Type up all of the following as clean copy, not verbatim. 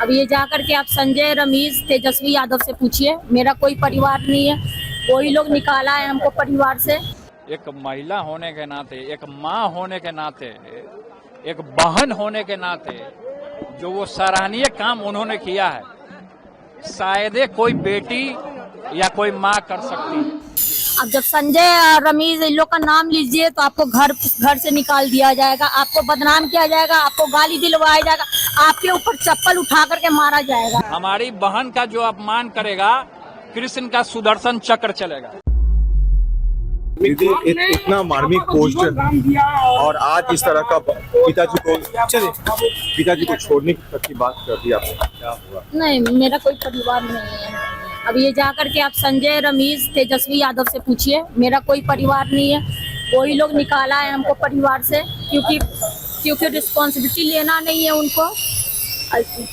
अब ये जाकर के आप संजय, रमेश, तेजस्वी यादव से पूछिए। मेरा कोई परिवार नहीं है, कोई लोग निकाला है हमको परिवार से। एक महिला होने के नाते, एक माँ होने के नाते, एक बहन होने के नाते जो वो सराहनीय काम उन्होंने किया है, शायद कोई बेटी या कोई माँ कर सकती है। अब जब संजय और रमेश इन लोग का नाम लीजिए तो आपको घर से निकाल दिया जाएगा, आपको बदनाम किया जाएगा, आपको गाली दिलवाया जाएगा, आपके ऊपर चप्पल उठा करके मारा जाएगा। हमारी बहन का जो अपमान करेगा, कृष्ण का सुदर्शन चक्र चलेगा। दीदी इतना मार्मिक पोस्ट और आज इस तरह का पिताजी को छोड़ने की बात कर दी आपने, क्या हुआ? नहीं, मेरा कोई परिवार नहीं है। अब ये जाकर के आप संजय, रमेश, तेजस्वी यादव से पूछिए। मेरा कोई परिवार नहीं है, कोई लोग निकाला है हमको परिवार से, क्योंकि रिस्पॉन्सिबिलिटी लेना नहीं है उनको।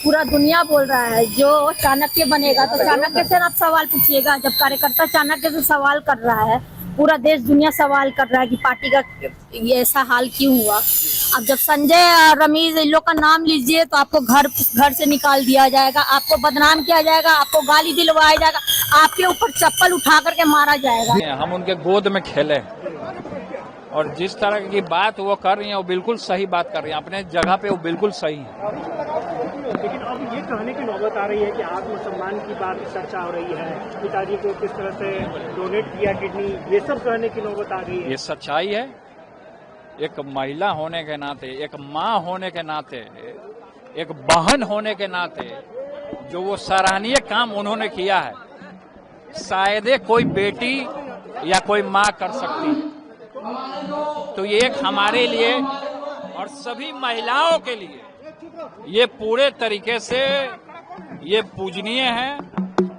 पूरा दुनिया बोल रहा है जो चाणक्य बनेगा तो चाणक्य से आप सवाल पूछिएगा। जब कार्यकर्ता चाणक्य से सवाल कर रहा है, पूरा देश दुनिया सवाल कर रहा है कि पार्टी का ये ऐसा हाल क्यों हुआ। अब जब संजय और रमेश इन लोग का नाम लीजिए तो आपको घर से निकाल दिया जाएगा, आपको बदनाम किया जाएगा, आपको गाली दिलवाया जाएगा, आपके ऊपर चप्पल उठा करके मारा जाएगा। हम उनके गोद में खेले और जिस तरह की बात वो कर रही है वो बिल्कुल सही बात कर रही है, अपने जगह पे वो बिल्कुल सही है। लेकिन अब ये कहने की नौबत आ रही है कि आत्मसम्मान की बात चर्चा हो रही है, पिताजी को किस तरह से डोनेट किया किडनी, ये सब कहने की नौबत आ गई है। ये सच्चाई है। एक महिला होने के नाते, एक माँ होने के नाते, एक बहन होने के नाते जो वो सराहनीय काम उन्होंने किया है, शायद कोई बेटी या कोई माँ कर सकती है। तो ये एक हमारे लिए और सभी महिलाओं के लिए ये पूरे तरीके से ये पूजनीय है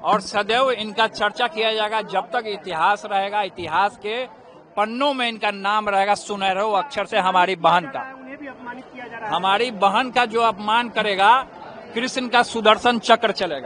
और सदैव इनका चर्चा किया जाएगा जब तक इतिहास रहेगा। इतिहास के पन्नों में इनका नाम रहेगा सुनहरे अक्षर से। हमारी बहन का, उन्हें भी अपमानित किया जा रहा है। हमारी बहन का जो अपमान करेगा, कृष्ण का सुदर्शन चक्र चलेगा।